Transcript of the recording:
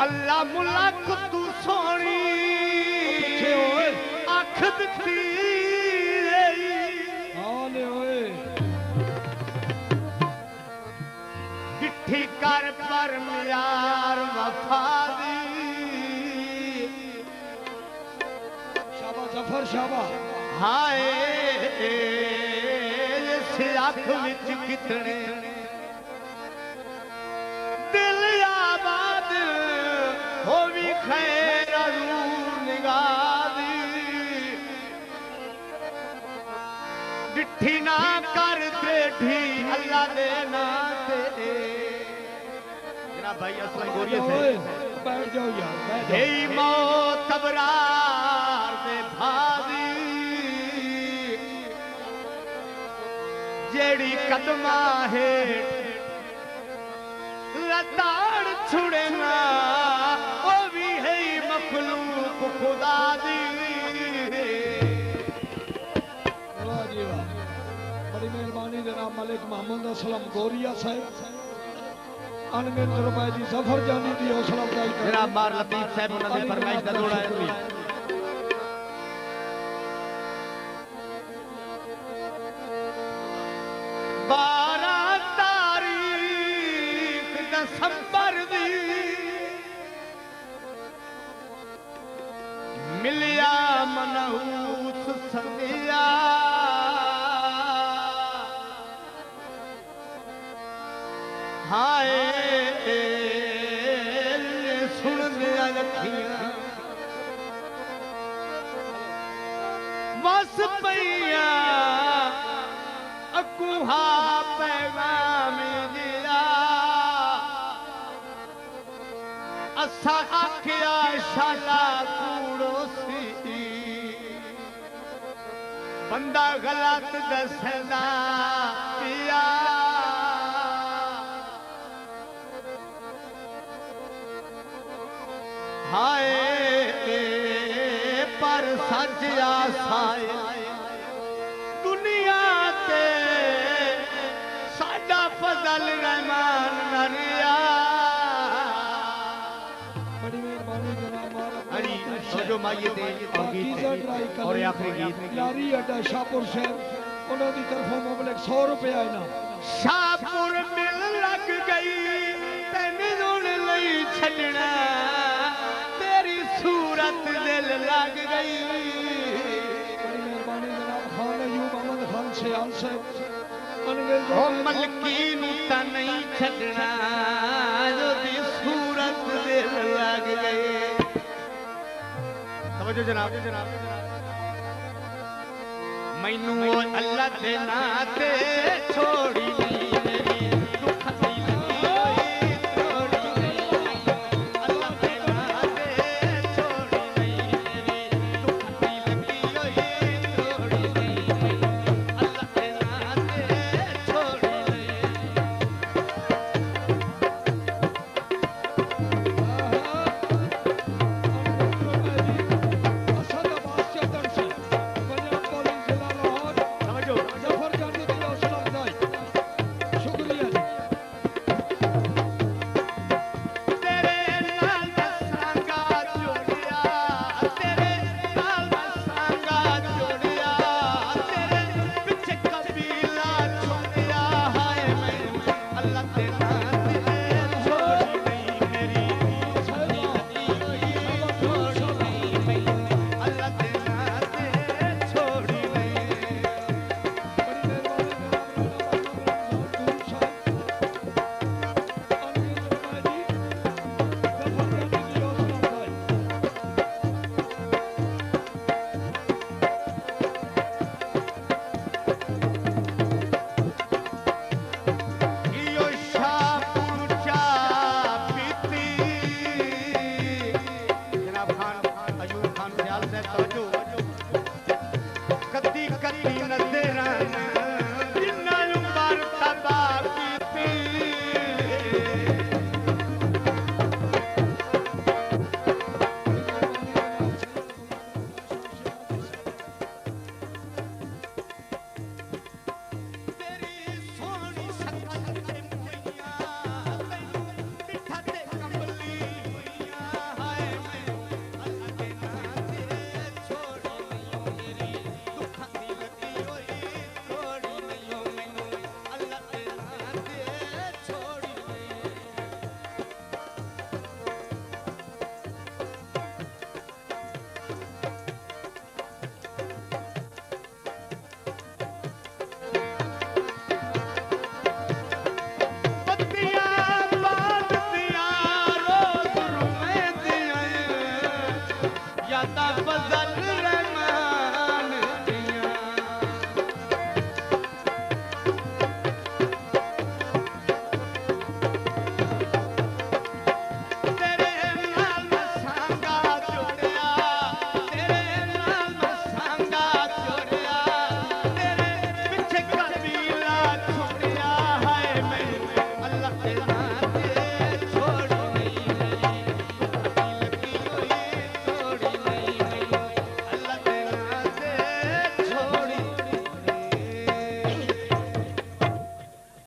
अल्लाह मुलाक तू सोनी अख दिखती डिठी कर पर यार वफा दी शाबा जफर शाबा हाय अख विच कितने दिल आबाद हो भी खैर निगाह डिठी ना कर ठी अल्लाह दे ना ते जनाब भाई असलम गोरिया से बैठ जाओ यार बैठ हे मौत अबरार दे भावी जेड़ी कदमा है लताड़ छुड़ेना वो भी है मखलूक खुदा दी वाह जी वाह बड़ी मेहरबानी जनाब मलिक मोहम्मद असलम गोरिया साहब अनगिनत रुपए की सफर जानी दी हौसला अफजाई कर जनाब मार लतीफ साहब उन्होंने फरमाइश का जोड़ा है दिसंबर दी मिलिया मनहूस संदिया हाय सुन दिया रखिया बस पैया अकुहा पैगाम दिया असा आखिया शाला कूड़ो सी बंदा गलत दसदा पिया हाय पर सच आसाए दुनिया ते साडा फजल रहमान नरिया बड़ी मेहरबानी जनाब अली जो माइए दे और आखिरी गीत यारी अड्डा शाहपुर शहर उन्हों की तरफों मुबलक 100 रुपए आए ना शाहपुर मिल लग गई तेन लई छड़ना तेरी सूरत दिल लग गई बड़ी मेहरबानी जनाब खान अयूब अहमद खान सियाल साहब ओ मलकी नू ता नहीं छड़ना जोदी सूरत दिल लग गई तवज्जो जनाब मैनू अल्लाह दे नाते छोड़ी